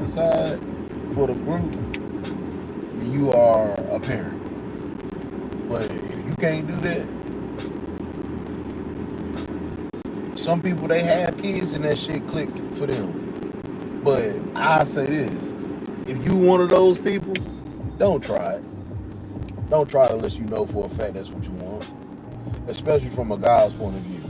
decide for the group, you are a parent. But if you can't do that, some people they have kids and that shit click for them. But I say this: if you one of those people, don't try it. Don't try it unless you know for a fact that's what you want. Especially from a guy's point of view.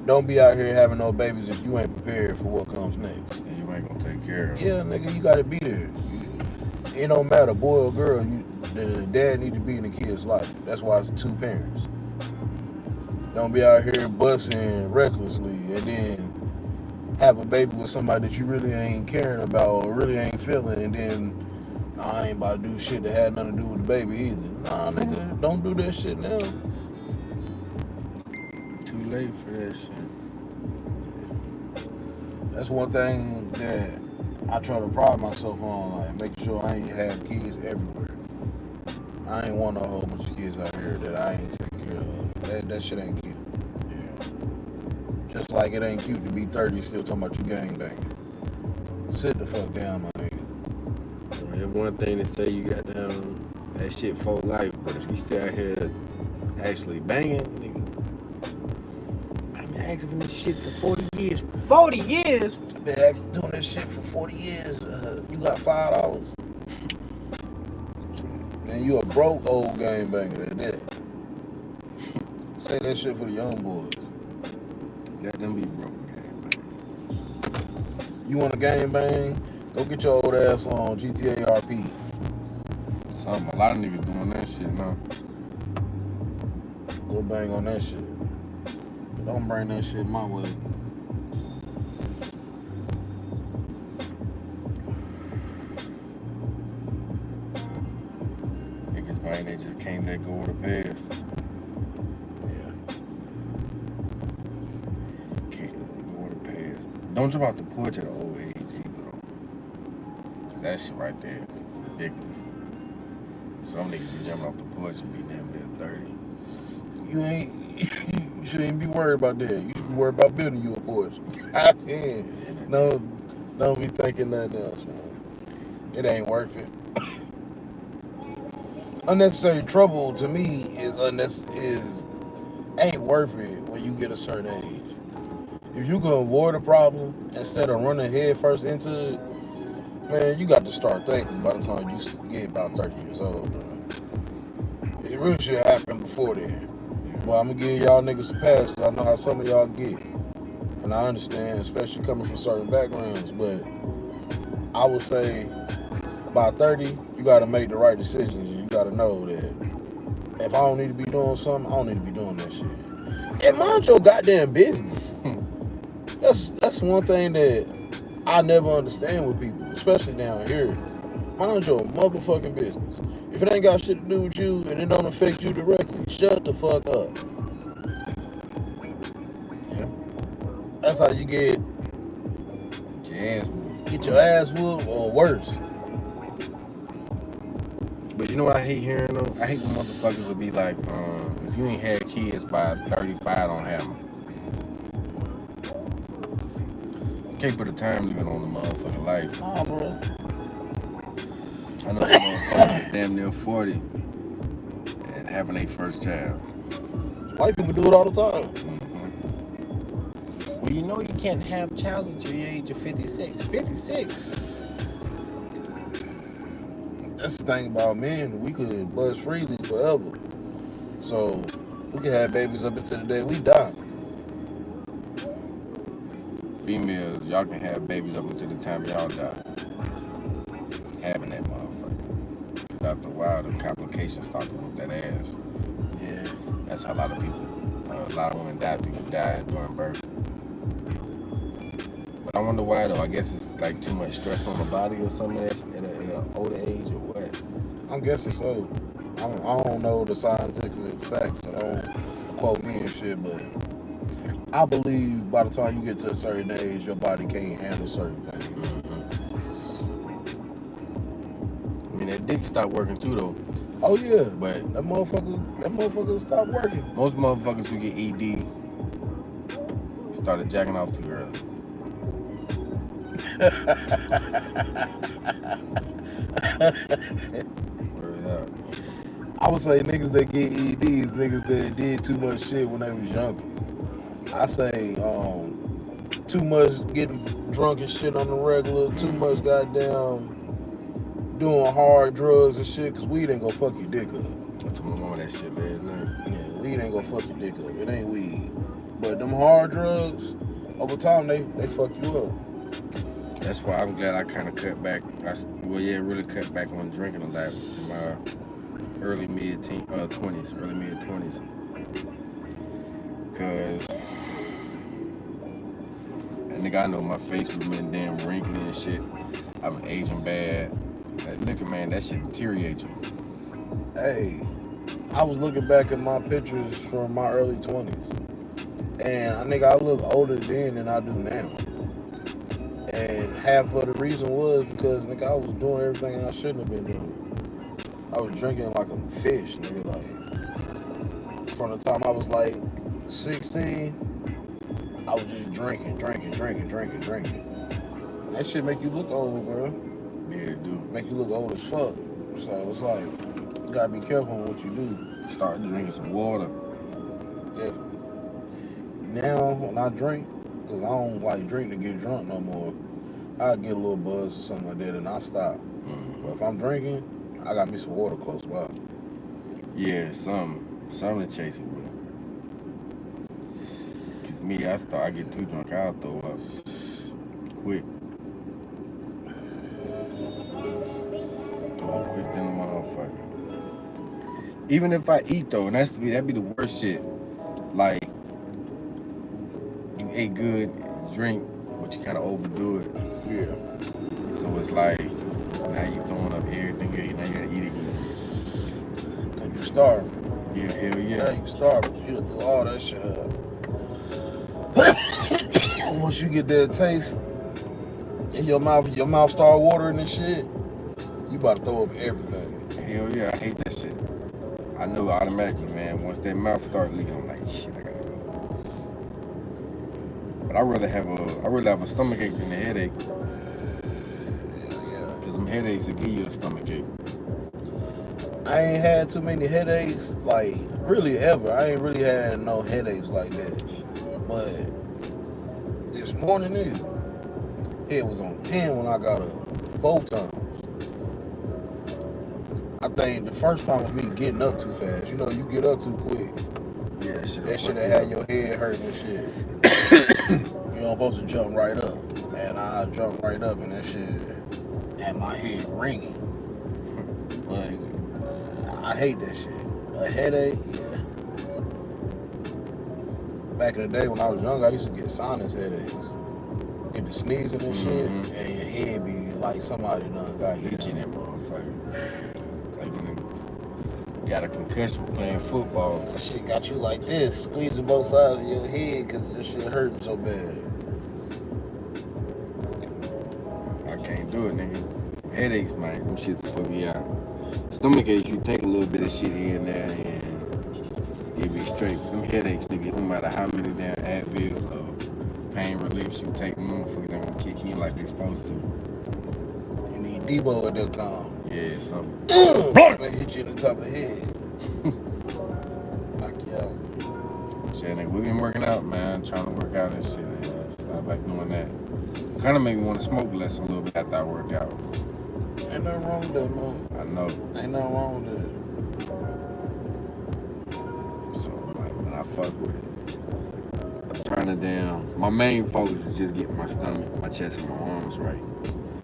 Don't be out here having no babies if you ain't prepared for what comes next. And you ain't gonna take care of it. Yeah, nigga, you gotta be there. It don't matter, boy or girl. The dad need to be in the kid's life. That's why it's two parents. Don't be out here busting recklessly and then have a baby with somebody that you really ain't caring about or really ain't feeling, and then I ain't about to do shit that had nothing to do with the baby either. Nah, nigga, don't do that shit now. Too late for that shit. That's one thing that I try to pride myself on, like making sure I ain't have kids everywhere. I ain't want a whole bunch of kids out here that I ain't taking care of. That shit ain't cute. Yeah. Just like it ain't cute to be 30 still talking about you gangbanging. Sit the fuck down, my nigga. Well, one thing to say you got down that shit for life, but if you stay out here actually banging, nigga, I've been active in this shit for 40 years. 40 years? I've been doing this shit for 40 years. You got $5. And you a broke old gangbanger at that. Say that shit for the young boys. Let them be broke gangbang. You want a gangbang? Go get your old ass on GTA RP. Something, a lot of niggas doing that shit now. Go bang on that shit. But don't bring that shit my way. Niggas bang, they just can't let go of the past. Yeah. Can't let go of the past. Don't jump off the porch at an old age either, though. Cause that shit right there is ridiculous. Some niggas be jumping off the porch and be damn near 30. You shouldn't be worried about that. You should be worried about building you a porch. Yeah. No, don't be thinking nothing else, man. It ain't worth it. Unnecessary trouble to me ain't worth it when you get a certain age. If you can avoid a problem instead of running head first into it, man, you got to start thinking by the time you get about 30 years old, man. It really should happen before then. Well, I'm going to give y'all niggas a pass because I know how some of y'all get. And I understand, especially coming from certain backgrounds, but I would say by 30, you got to make the right decisions. And you got to know that if I don't need to be doing something, I don't need to be doing that shit. And mind your goddamn business. That's one thing that I never understand with people, especially down here. Mind your motherfucking business. If it ain't got shit to do with you and it don't affect you directly, shut the fuck up. Yeah. That's how you get your ass whooped or worse. But you know what I hate hearing though? I hate when motherfuckers will be like, if you ain't had kids by 35, don't have them. You can't put a time limit on the motherfucking life. Nah, bro. I know some motherfuckers that's damn near 40 and having their first child. White people do it all the time. Mm-hmm. Well, you know you can't have child until the age of 56. 56? That's the thing about men. We could buzz freely forever. So we can have babies up until the day we die. Females, y'all can have babies up until the time y'all die. Having that motherfucker. After a while, the complications start to whoop that ass. Yeah. That's how a lot of people, a lot of women die during birth. But I wonder why though. I guess it's like too much stress on the body or something at an older age or what. I'm guessing so. I don't know the scientific facts. So don't quote me and shit, but I believe by the time you get to a certain age, your body can't handle certain things. I mean, that dick stopped working too though. Oh yeah, but that motherfucker stopped working. Most motherfuckers who get ED started jacking off too early. Word up. I would say niggas that get EDs, niggas that did too much shit when they was younger. I say too much getting drunk and shit on the regular, too much goddamn doing hard drugs and shit, cause weed ain't gonna fuck your dick up. I told my mama that shit last night. Yeah, weed ain't gonna fuck your dick up. It ain't weed. But them hard drugs, over time they fuck you up. That's why I'm glad I kind of cut back. Really cut back on drinking a lot in my early mid 20s. Cause and nigga, I know my face was been damn wrinkly and shit. I'm aging bad. That liquor, man, that shit deteriorates you. Hey, I was looking back at my pictures from my early 20s. And I look older then than I do now. And half of the reason was because, nigga, I was doing everything I shouldn't have been doing. I was drinking like a fish, nigga. Like, from the time I was like 16, I was just drinking. And that shit make you look old, bro. Yeah, it do. Make you look old as fuck. So it's like, you gotta be careful on what you do. Start drinking some water. Definitely. Now, when I drink, because I don't like drink to get drunk no more, I get a little buzz or something like that and I stop. But if I'm drinking, I got me some water close by. Yeah, something to chase it with. Cause me, I get too drunk, I'll throw up quick. Throw up quick than a motherfucker. Even if I eat though, and that'd be the worst shit. Like, you ate good, drink, but you kind of overdo it. Yeah. So it's like, now you throwing up everything you ate, now you gotta eat again. Cause you starving. Yeah, hell Yeah, yeah. you starving. You done threw all that shit up. Once you get that taste in your mouth start watering and shit, you about to throw up everything. Hell yeah, I hate that shit. I know automatically, man. Once that mouth start leaking, I'm like, shit, I gotta go. But I'd rather have a stomach ache than a headache. Yeah. Cause them headaches will give you a stomach ache. I ain't had too many headaches, like, really ever. I ain't really had no headaches like that. But this morning, nigga, it was on 10 when I got up. Both times. I think the first time was me getting up too fast. You know, you get up too quick. Yeah, That shit that had your head hurting and shit. You don't supposed to jump right up. And I jumped right up and that shit had my head ringing. But I hate that shit. A headache, yeah. Back in the day when I was young, I used to get sinus headaches. Get the sneezing and shit, and your head be like somebody done got hit. Hit you in that motherfucker. Like you got a concussion playing football. That shit got you like this, squeezing both sides of your head because this shit hurting so bad. I can't do it, nigga. Headaches, man. Them shits put me out. Stomach aches, you take a little bit of shit here and there and you'll be straight. Them headaches, nigga, no matter how many damn Advils or pain reliefs you take, them motherfuckers ain't gonna kick in like they supposed to. You need Debo at that time. Yeah, something. They hit you in the top of the head. Knock you out. Shit, nigga, we been working out, man. Trying to work out and shit. Man. I like doing that. Kind of make me want to smoke less a little bit after I work out. Ain't nothing wrong with that, man. I know. Ain't nothing wrong with that. So, like, when I fuck with it, I'm trying to my main focus is just getting my stomach, my chest, and my arms right.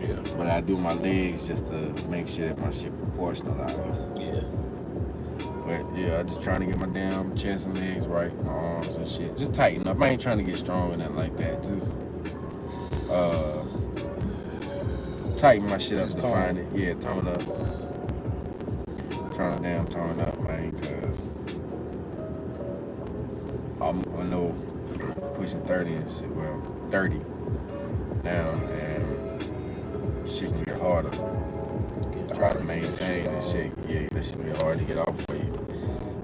Yeah. But I do my legs just to make sure that my shit proportionalized. Yeah. But yeah, I'm just trying to get my damn chest and legs right, my arms and shit. Just tighten up. I ain't trying to get strong or nothing like that. Just tighten my shit up to find it. Yeah, tone up. Trying to tone up, man, cause I know pushing 30 and shit. Well, 30 now, and shit can get harder. Try to maintain and shit. Yeah, that shit be hard to get off for you.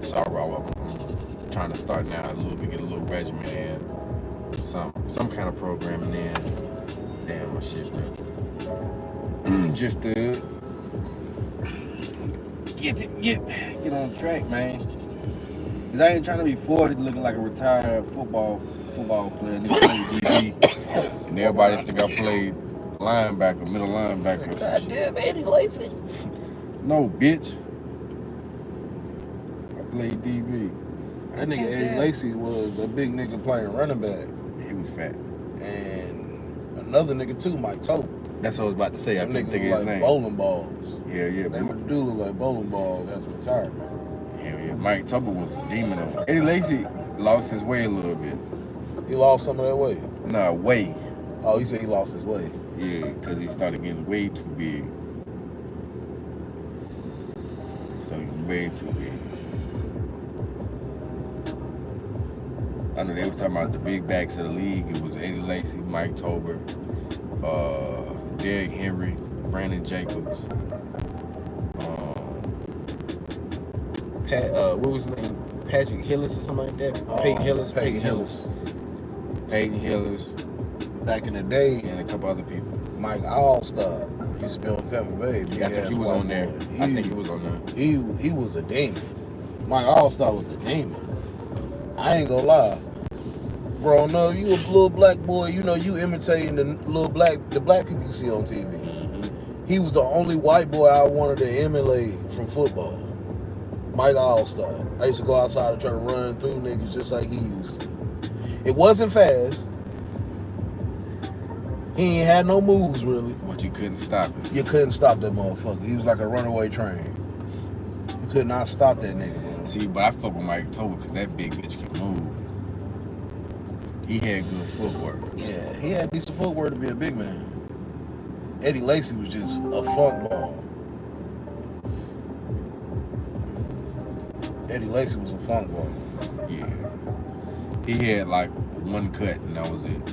So I'm trying to start now a little bit, get a little regimen in, some kind of programming in, Damn, my shit, bro. Just to get on track, man. Cause I ain't trying to be 40 looking like a retired football player. Nigga play DB, and everybody think I played linebacker, middle linebacker. Or some shit. Goddamn, Eddie Lacy. No, bitch. I played DB. That nigga Eddie Lacy was a big nigga playing running back. He was fat. And another nigga too, Mike Tope. That's what I was about to say. I Them couldn't niggas think of look his like name. bowling balls. Yeah. They But, do look like bowling balls. That's retirement. hell yeah. Mike Tupper was a demon though. Eddie Lacy lost his way a little bit. He lost some of that weight. Nah, way. Oh, he said he lost his weight. Yeah, because he started getting way too big. Way too big. I know they was talking about the big backs of the league. It was Eddie Lacy, Mike Tober, Derrick Henry, Brandon Jacobs. What was his name? Patrick Hillis or something like that? Peyton Hillis. Peyton Hillis. Peyton Hillis. Back in the day, And a couple other people. Mike Allstar used to be on Tampa Bay. Yeah, I think he was on there. I think he was on there. He was a demon. Mike Allstar was a demon. I ain't gonna lie. Bro, no, you a little black boy, you know, you imitating the black people you see on TV. Mm-hmm. He was the only white boy I wanted to emulate from football. Mike Allstar. I used to go outside and try to run through niggas just like he used to. It wasn't fast. He ain't had no moves really. But you couldn't stop it. You couldn't stop that motherfucker. He was like a runaway train. You could not stop that nigga, bro. See, but I fuck with Mike Tober because that big bitch can move. He had good footwork. Yeah, he had decent footwork to be a big man. Eddie Lacy was just a funk ball. Eddie Lacy was a funk ball. Yeah. He had like one cut and that was it.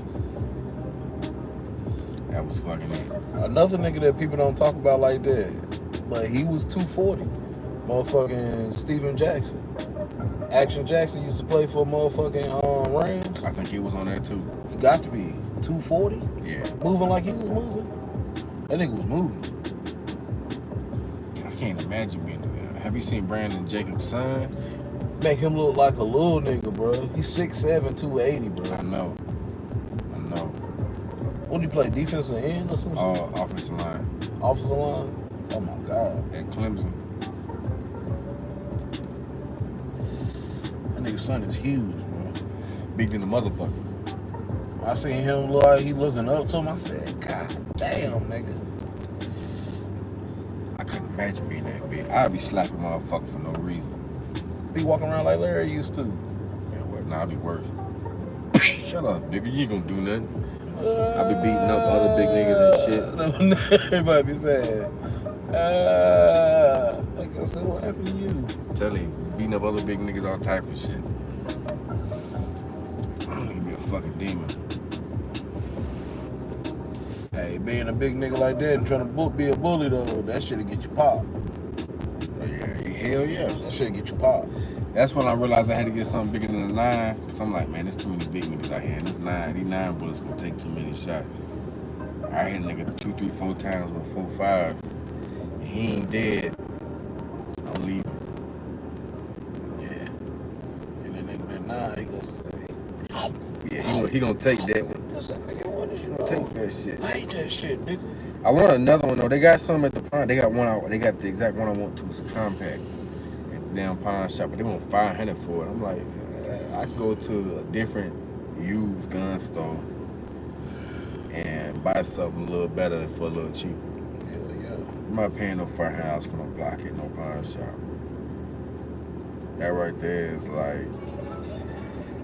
That was fucking it. Another nigga that people don't talk about like that, but he was 240. Motherfucking Steven Jackson. Action Jackson used to play for motherfucking Rams. I think he was on there too. He got to be 240. Yeah. Moving like he was moving. That nigga was moving. I can't imagine being there. Have you seen Brandon Jacobs' son? Make him look like a little nigga, bro. He's 6'7", 280, bro. I know. What do you play, defensive end or something? Offensive line. Offensive line? Oh my God. At Clemson. That nigga's son is huge, bro. Big than the motherfucker. I seen him look like he looking up to him. I said, God damn, nigga. I couldn't imagine being that big. I'd be slapping motherfucker for no reason. Be walking around like Larry used to. Man, what? Nah, I'd be worse. Shut up, nigga. You ain't gonna do nothing. I be beating up other big niggas and shit. Everybody be saying, like I said, what happened to you? I'm telling you, beating up other big niggas, all type of shit. You be a fucking demon. Hey, being a big nigga like that and trying to be a bully though, that shit'll get you popped. Yeah, hell yeah. That shit'll get you popped. That's when I realized I had to get something bigger than a 9. Cause I'm like, man, there's too many big niggas out here. And these 9 bullets gonna take too many shots. I hit a nigga 2, 3, 4 times with 4, 5. And he ain't dead. I'm leaving. Yeah. And that nigga that 9, he gonna say, Yeah, he gonna take that one. What's that nigga? What is you Take that shit. I hate that shit, nigga. I want another one though. They got some at the pawn. They got one. They got the exact one I want too. It's a compact. At the damn pawn shop, but they want $500 for it. I'm like, I could go to a different used gun store and buy something a little better for a little cheaper. Hell yeah. I'm not paying no $500 for no block at no pawn shop. That right there is like,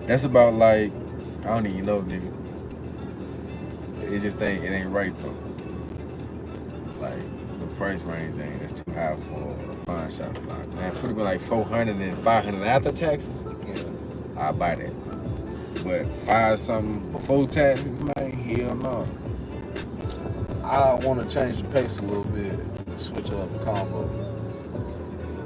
that's about like, I don't even know, nigga. It just ain't, it ain't right though. Like, the price range ain't, it's too high for a pawn shop block. Now, if it would be like $400 and $500 after taxes, Yeah. I'll buy that. But 5 something before taxes, man, hell no. I want to change the pace a little bit, switch up the combo.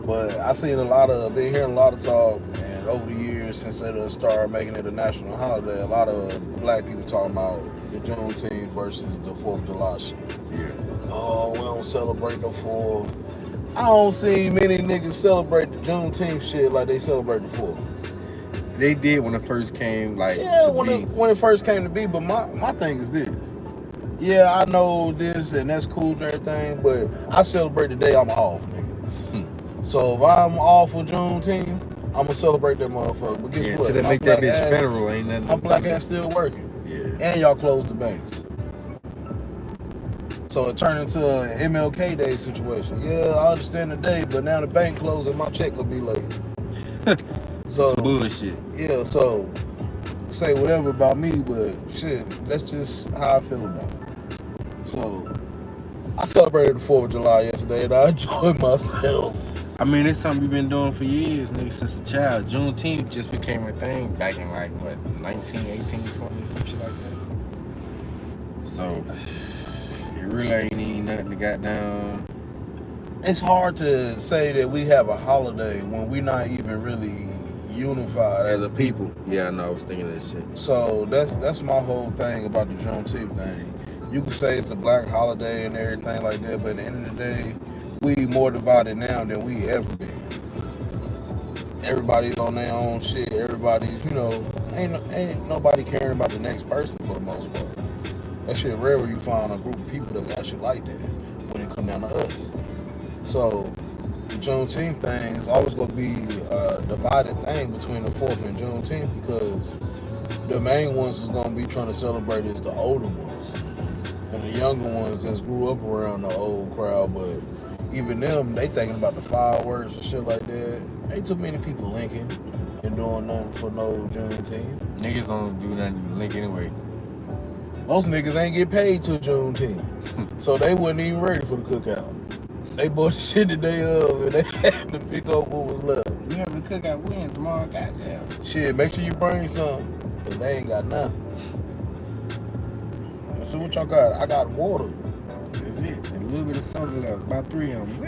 But I seen been hearing a lot of talk, and over the years since they started making it a national holiday, a lot of black people talking about the Juneteenth versus the 4th of July shit. Yeah. Oh, we don't celebrate the 4th. I don't see many niggas celebrate the Juneteenth shit like they celebrate the 4th. They did when it first came, like, Yeah, to when it first came to be, but my thing is this. Yeah, I know this and that's cool and everything, but I celebrate the day I'm off, nigga. So if I'm off for Juneteenth, I'm gonna celebrate that motherfucker. But guess what? Till they make that bitch federal, ain't nothing. My black ass still working. Yeah. And y'all closed the banks. So it turned into an MLK Day situation. Yeah, I understand the day, but now the bank closed and my check will be late. So some bullshit. Yeah, so say whatever about me, but shit, that's just how I feel about it. So I celebrated the 4th of July yesterday and I enjoyed myself. I mean, it's something we've been doing for years, nigga, since a child. Juneteenth just became a thing back in, like, what, 19, 18, 20, some shit like that. So, it really ain't even nothing to got down. It's hard to say that we have a holiday when we're not even really unified as a people. Yeah, I know, I was thinking of that shit. So that's my whole thing about the Juneteenth thing. You can say it's a black holiday and everything like that, but at the end of the day, we more divided now than we ever been. Everybody's on their own shit. Everybody's, ain't nobody caring about the next person for the most part. That shit rare when you find a group of people that actually like that when it come down to us. So the Juneteenth thing is always going to be a divided thing between the 4th and Juneteenth because the main ones is going to be trying to celebrate is the older ones. And the younger ones just grew up around the old crowd, but even them, they thinking about the fireworks and shit like that. Ain't too many people linking and doing nothing for no Juneteenth. Niggas don't do nothing to link anyway. Most niggas ain't get paid till Juneteenth. So they wasn't even ready for the cookout. They bought the shit the day of and they had to pick up what was left. We having a cookout when tomorrow, goddamn. Shit, make sure you bring some, because they ain't got nothing. So what y'all got? I got water. That's it. And a little bit of soda left. About 3 of them.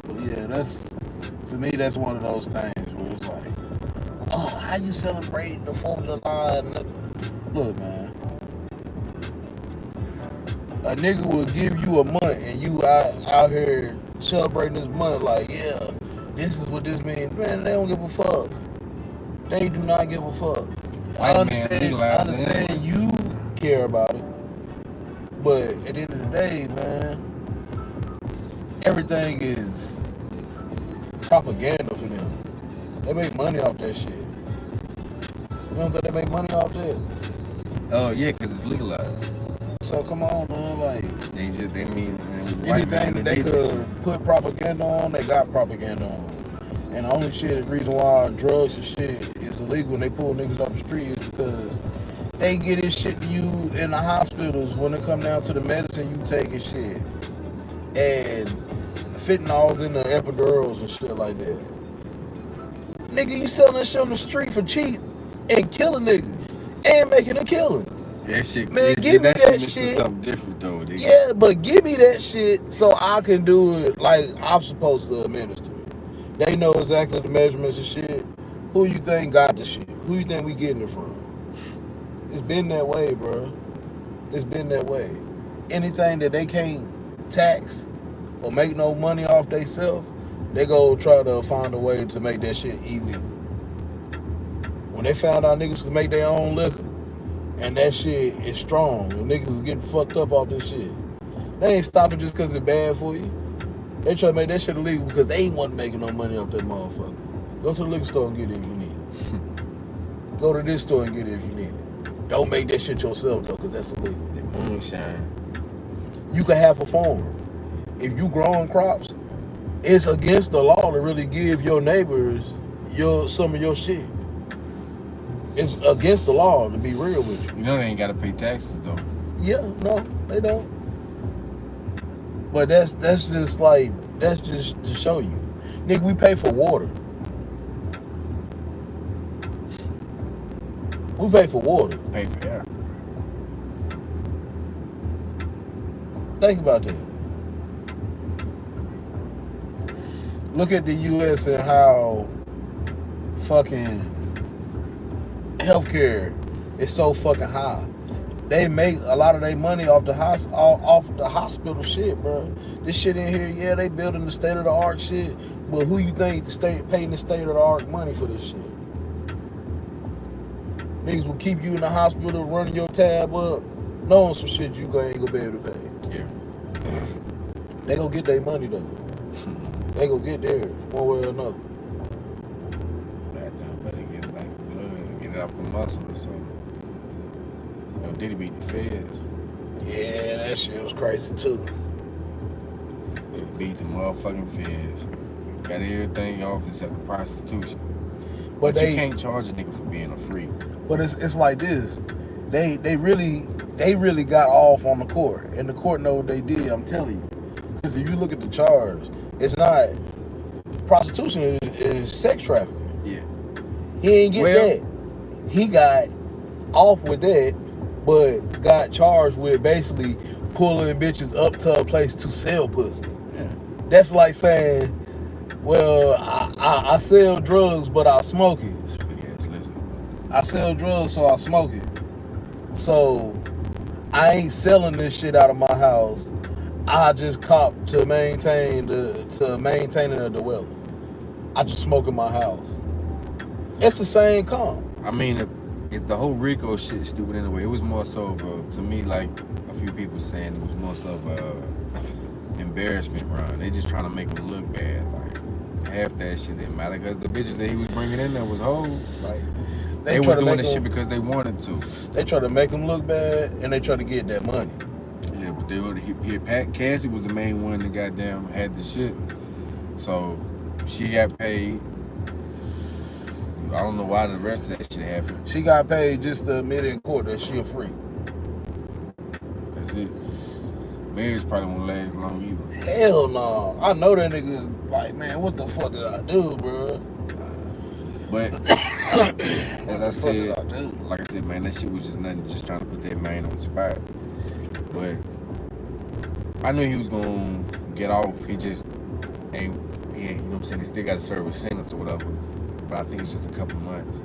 But yeah, for me, that's one of those things where it's like, oh, how you celebrate the 4th of July? Look, man. A nigga will give you a month and you out here celebrating this month like, yeah, this is what this means. Man, they don't give a fuck. They do not give a fuck. I understand you care about it. But at the end of the day, man, everything is propaganda for them. They make money off that shit. You don't think they make money off that? Oh, yeah, because it's legalized. So come on, man, like They mean anything that they could put propaganda on, they got propaganda on. And the only reason why drugs and shit is illegal and they pull niggas off the street is because they get this shit to you in the hospitals when it come down to the medicine you take and shit. And fentanyl's in the epidurals and shit like that. Nigga, you selling that shit on the street for cheap and killing niggas and making a killing. That shit, man, give me that shit. Something different though. Yeah, but give me that shit so I can do it like I'm supposed to administer it. They know exactly the measurements and shit. Who you think got the shit? Who you think we getting it from? It's been that way, bro. It's been that way. Anything that they can't tax or make no money off themselves, they go try to find a way to make that shit illegal. When they found out niggas could make their own liquor, and that shit is strong, and niggas is getting fucked up off this shit, they ain't stopping just because it's bad for you. They try to make that shit illegal because they ain't want to make no money off that motherfucker. Go to the liquor store and get it if you need it. Go to this store and get it if you need it. Don't make that shit yourself though, because that's illegal. Moonshine. You can have a farm. If you growing crops, it's against the law to really give your neighbors some of your shit. It's against the law, to be real with you. You know they ain't gotta pay taxes though. Yeah, no, they don't. But that's just to show you. Nigga, we pay for water. We pay for water. Pay for air. Think about that. Look at the U.S. and how fucking healthcare it's so fucking high. They make a lot of their money off the off the hospital shit, bro. This shit in here, yeah, they building the state of the art shit, but who you think the state paying the state of the art money for this shit? Niggas will keep you in the hospital running your tab up, knowing some shit you ain't gonna be able to pay. Yeah. They gonna get their money though. They gonna get theirs one way or another. Better get it like blood, get it out the muscle or something. You know, Diddy beat the feds. Yeah, that shit was crazy too. Beat the motherfucking feds. Got everything off except the prostitution. But you can't charge a nigga for being a freak. But it's like this. They really got off on the court. And the court know what they did, I'm telling you. Because if you look at the charge, it's not prostitution is sex trafficking. Yeah. He ain't get that. He got off with that, but got charged with basically pulling bitches up to a place to sell pussy. Yeah. That's like saying, well, I sell drugs, but I smoke it. I sell drugs, so I smoke it. So I ain't selling this shit out of my house. I just cop to maintain the dwelling. I just smoke in my house. It's the same comp. I mean, if the whole RICO shit stupid anyway. It was more so to me, like a few people saying, it was more so of a embarrassment run. They just trying to make him look bad. Like half that shit didn't matter because the bitches that he was bringing in there was hoes. Like they were doing this shit because they wanted to. They try to make him look bad and they try to get that money. Yeah, but they would. Cassie was the main one that goddamn had the shit. So she got paid. I don't know why the rest of that shit happened. She got paid just to admit in court that she a freak. That's it. Marriage probably won't last long either. Hell no. I know that nigga like, man, what the fuck did I do, bro? But as I said, like I said, man, that shit was just nothing. Just trying to put that man on the spot. But I knew he was gonna get off. He just ain't. You know what I'm saying? He still got to serve a sentence or whatever. But I think it's just a couple months.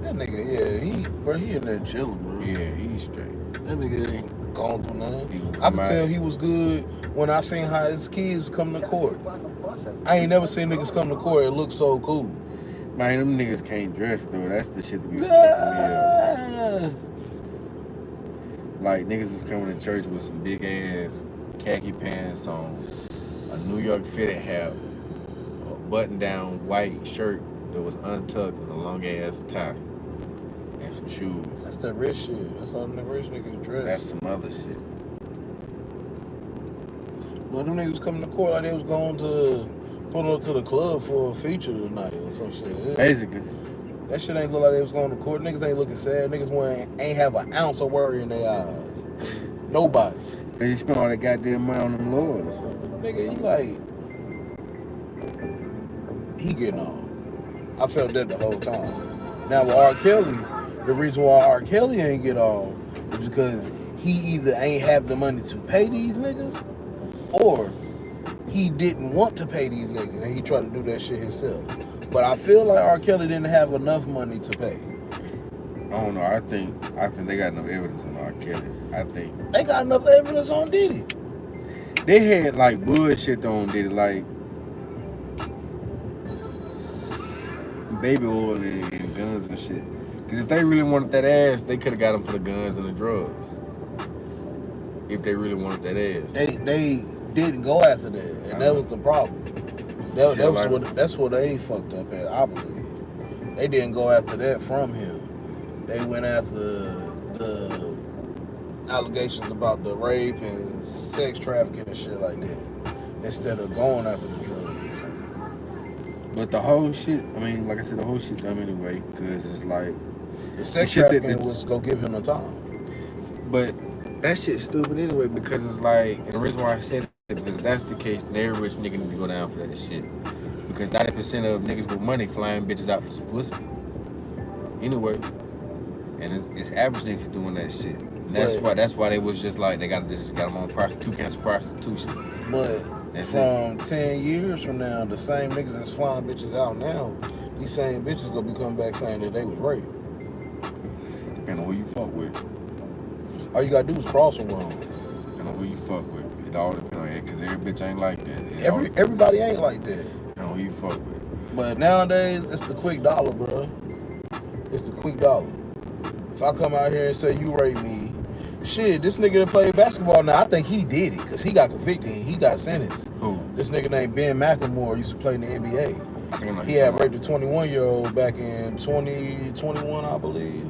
That nigga, yeah, he in there chilling, bro. Yeah, he's straight. That nigga ain't gone through nothing. I could tell he was good when I seen how his kids come to court. I ain't never seen niggas come to court and look so cool. Man, them niggas can't dress though. That's the shit that be fucking me up. Like niggas was coming to church with some big ass khaki pants on, a New York fitted hat, a button down white shirt that was untucked and a long ass tie, and some shoes. That's that rich shit. That's how the rich niggas dress. That's some other shit. Well, them niggas coming to court like they was going to pull up to the club for a feature tonight or some shit. Basically. That shit ain't look like they was going to court. Niggas ain't looking sad. Niggas ain't have an ounce of worry in their eyes. Nobody. They spent all that goddamn money on them lawyers. Nigga, he getting off. I felt that the whole time. Now with R. Kelly, the reason why R. Kelly ain't get off is because he either ain't have the money to pay these niggas or he didn't want to pay these niggas and he tried to do that shit himself. But I feel like R. Kelly didn't have enough money to pay. I don't know. I think they got enough evidence on R. Kelly. I think they got enough evidence on Diddy. They had like bullshit on Diddy, like baby oil and guns and shit. Because if they really wanted that ass, they could have got him for the guns and the drugs. If they really wanted that ass, they didn't go after that, and that was the problem. That's what they fucked up at, I believe. They didn't go after that from him. They went after the allegations about the rape and sex trafficking and shit like that, instead of going after the drugs. But the whole shit, I mean, like I said, the whole shit dumb anyway, because it's like the sex trafficking was gonna give him the time. But that shit's stupid anyway, because it's like, and the reason why I said it, because if that's the case, then every rich nigga need to go down for that shit. Because 90% of niggas with money flying bitches out for some pussy. Anyway. And it's average niggas doing that shit. And that's why they was just like, they got them on prostitution. But from 10 years from now, the same niggas that's flying bitches out now, these same bitches gonna be coming back saying that they was raped. Depending on who you fuck with. All you gotta do is cross them wrong. Depending on who you fuck with. It all depends on it, because every bitch ain't like that. Everybody ain't like that. Depending on who you fuck with. But nowadays, it's the quick dollar, bro. It's the quick dollar. If I come out here and say you rape me, shit, this nigga that played basketball now, I think he did it because he got convicted and he got sentenced. Who? This nigga named Ben McLemore used to play in the NBA. I think I know He had raped a 21-year-old back in 2021, I believe.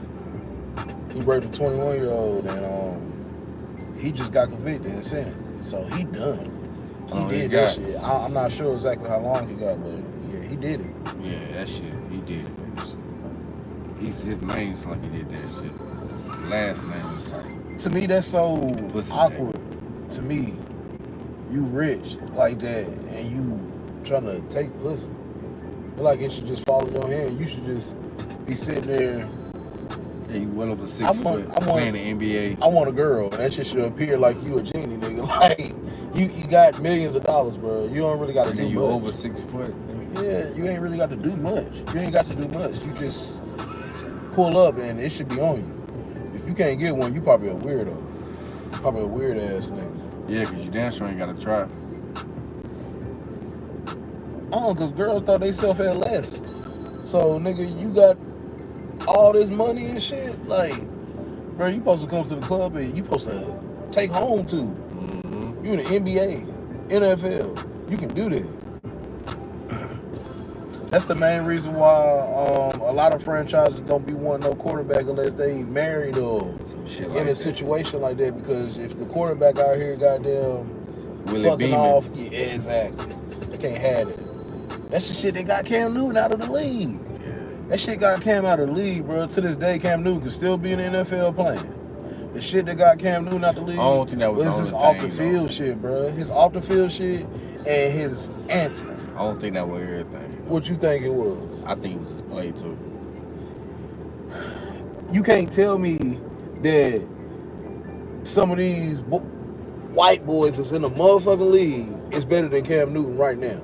He raped a 21-year-old and he just got convicted and sentenced. So he done. He did that shit. I'm not sure exactly how long he got, but yeah, he did it. Yeah, that shit, he did that shit. His name's like he did that shit. Last name was like... To me, that's so Pussy awkward. To me, you rich like that and you trying to take pussy. Feel like it should just fall in your hand. You should just be sitting there. Yeah, you well over 6 foot playing the NBA. I want a girl, and that shit should appear like you a genie, nigga. Like you got millions of dollars, bro. You don't really got to do much. You over 6 foot. Yeah, you ain't really got to do much. You ain't got to do much. You just pull up, and it should be on you. If you can't get one, you probably a weirdo. Probably a weird ass nigga. Yeah, cause you damn sure ain't gotta try. Oh, cause girls thought they self had less. So nigga, you got all this money and shit. Like, bro, you supposed to come to the club and you supposed to take home too. Mm-hmm. You in the NBA, NFL, you can do that. That's the main reason why a lot of franchises don't be wanting no quarterback unless they married or some shit like in a situation like that. Because if the quarterback out here goddamn fucking off, yeah, exactly, they can't have it. That's the shit that got Cam Newton out of the league. Yeah. That shit got Cam out of the league, bro. To this day, Cam Newton can still be in the NFL playing. The shit that got Cam Newton out the league I don't think that was his off the field shit, bro. His off the field shit and his antics. I don't think that was everything. What you think it was? I think it was his play too. You can't tell me that some of these white boys that's in the motherfucking league is better than Cam Newton right now.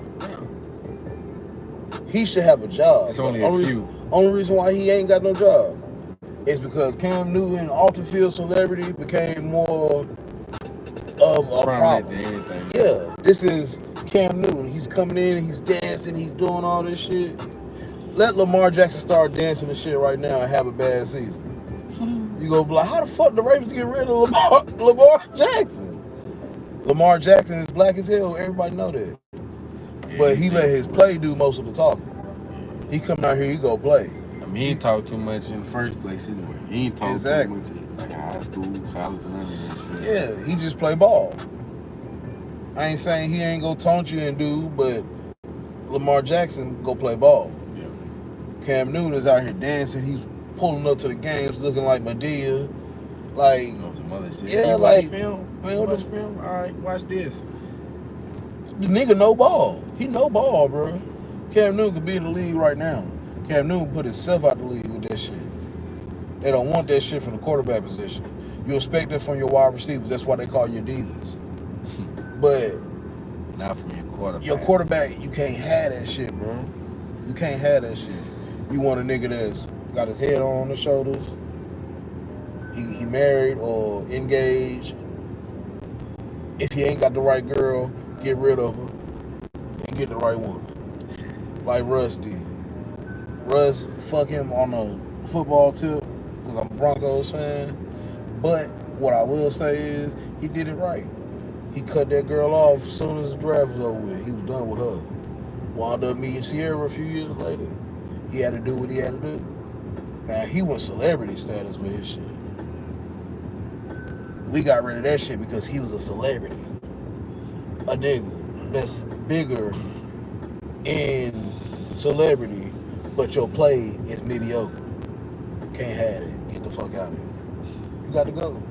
He should have a job. It's only a few. Only reason why he ain't got no job is because Cam Newton, off-the-field celebrity, became more of a problem. Than anything. Yeah, this is Cam Newton. He's coming in, he's dancing, he's doing all this shit. Let Lamar Jackson start dancing and shit right now and have a bad season. You go be like, how the fuck the Ravens get rid of Lamar Jackson? Lamar Jackson is black as hell. Everybody know that. Yeah, but he let his play do most of the talking. He come out here, he go play. I mean, he ain't talk too much in the first place anyway. He ain't talk too much like high school, college, and none of that shit. Yeah, he just play ball. I ain't saying he ain't gonna taunt you and do, but Lamar Jackson go play ball. Yeah. Cam Newton is out here dancing. He's pulling up to the games looking like Medea. Like, some other shit. Yeah, you like, watch film? You watch film? All right, watch this. The nigga know ball. He know ball, bro. Cam Newton could be in the league right now. Cam Newton put himself out the league with that shit. They don't want that shit from the quarterback position. You expect it from your wide receivers. That's why they call you divas. But not from your quarterback. Your quarterback, you can't have that shit, bro. You can't have that shit. You want a nigga that's got his head on the shoulders. He married or engaged. If he ain't got the right girl, get rid of her and get the right one. Like Russ did. Russ fuck him on a football tip because I'm a Broncos fan. But what I will say is he did it right. He cut that girl off as soon as the draft was over with. He was done with her. Wound up meeting Sierra a few years later. He had to do what he had to do. Now, he was celebrity status with his shit. We got rid of that shit because he was a celebrity. A nigga that's bigger in celebrity, but your play is mediocre. Can't have it. Get the fuck out of here. You got to go.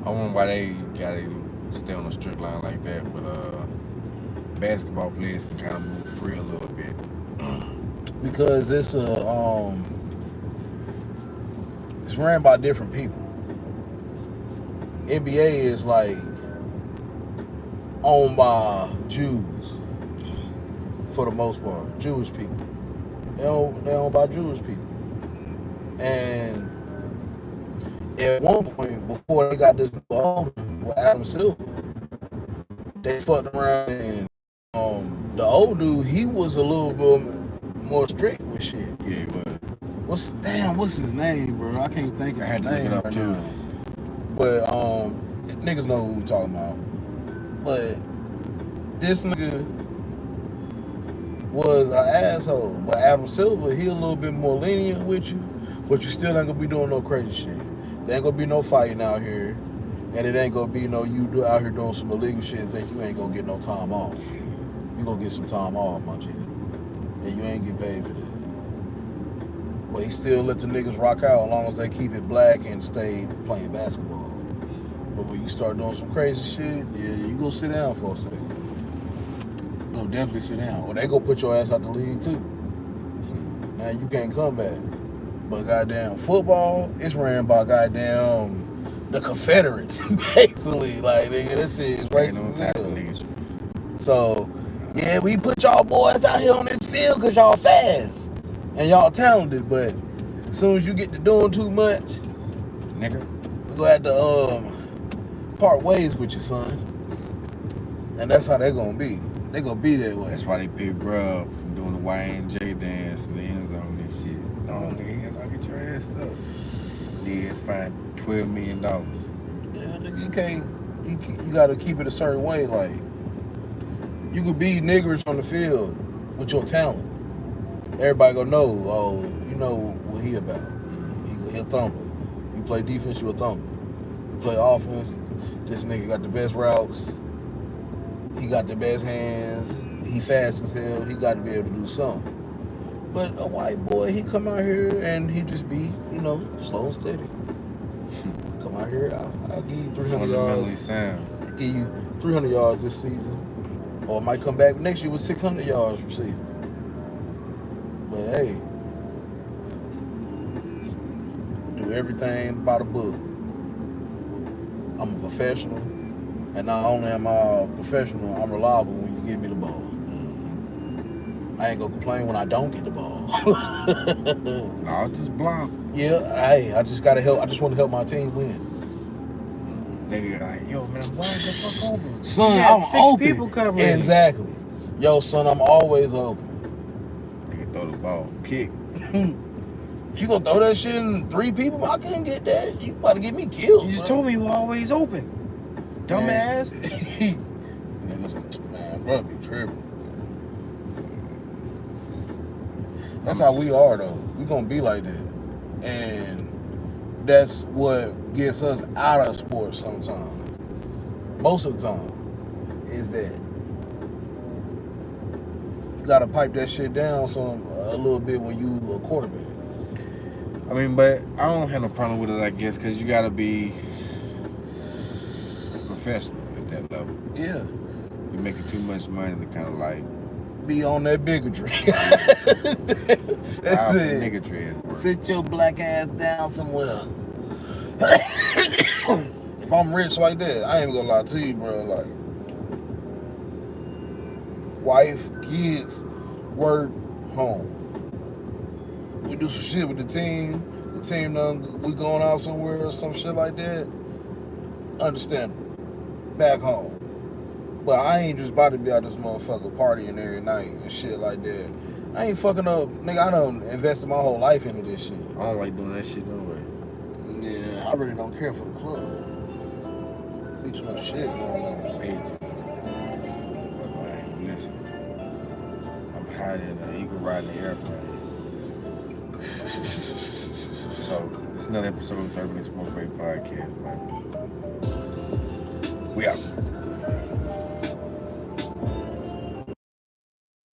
I wonder why they gotta stay on a strict line like that, but basketball players can kind of move free a little bit. Because it's ran by different people. NBA is like owned by Jews for the most part, Jewish people. They're owned by Jewish people, and at one point, before they got this ball with Adam Silver, they fucked around and the old dude, he was a little bit more strict with shit. Yeah, he was. What's his name, bro? I can't think of I had his to look name it up right too. now. But niggas know who we talking about. But this nigga was an asshole. But Adam Silver, he a little bit more lenient with you, but you still ain't gonna be doing no crazy shit. There ain't gonna be no fighting out here, and it ain't gonna be no you out here doing some illegal shit and think you ain't gonna get no time off. You gonna get some time off, my G, and you ain't get paid for that. But he still let the niggas rock out as long as they keep it black and stay playing basketball. But when you start doing some crazy shit, yeah, you go sit down for a second. You go definitely sit down. Or they go put your ass out the league too. Now you can't come back. But goddamn football, it's ran by goddamn the Confederates, basically. Like, nigga, this shit is racist as hell. So, yeah, we put y'all boys out here on this field because y'all fast. And y'all talented, but as soon as you get to doing too much, nigga, we gonna have to part ways with your son. And that's how they gonna be. They gonna be that way. That's why they picked bruh up from doing the YNJ dance in the end zone and shit. No, nigga, I'll get your ass up. Then find $12 million. Yeah, nigga, you can't. You gotta keep it a certain way. Like, you could be niggers on the field with your talent. Everybody gonna know, oh, you know what he about. He'll thumper. You play defense, you a thumper. You play offense, this nigga got the best routes. He got the best hands. He fast as hell. He got to be able to do something. But a white boy, he come out here and he just be, you know, slow and steady. Come out here, I'll give you 300 yards. I'll give you 300 yards this season. Or I might come back next year with 600 yards receiving. But hey, do everything by the book. I'm a professional, and not only am I a professional, I'm reliable when you give me the ball. I ain't gonna complain when I don't get the ball. I'll just block. Yeah, hey, I just gotta help. I just want to help my team win. Nigga, like, yo, man, why the fuck open? Son, I'm open. People covering. Exactly. Yo, son, I'm always open. Throw the ball, kick. You gonna throw that shit in 3 people? I couldn't get that. You about to get me killed. You just told me you were always open. Dumbass. Niggas, man, bro, be tripping. That's how we are, though. We gonna be like that. And that's what gets us out of sports sometimes. Most of the time is that gotta pipe that shit down a little bit when you a quarterback. I mean, but I don't have no problem with it, I guess, because you gotta be professional at that level. Yeah. You're making too much money to kind of like be on that bigotry. That's it. Bigotry. Sit your black ass down somewhere. If I'm rich like that, I ain't gonna lie to you, bro. Like, wife, kids, work, home. We do some shit with the team. The team done, we going out somewhere or some shit like that. Understandable. Back home. But I ain't just about to be out this motherfucker partying every night and shit like that. I ain't fucking up. Nigga, I done invested my whole life into this shit. I don't like doing that shit no way. Yeah, I really don't care for the club. Too much shit going on. Way too. But man, listen. I'm hiding an eagle riding the airplane. So, it's another episode of 30 Minutes Smoke Break Podcast, man. We out.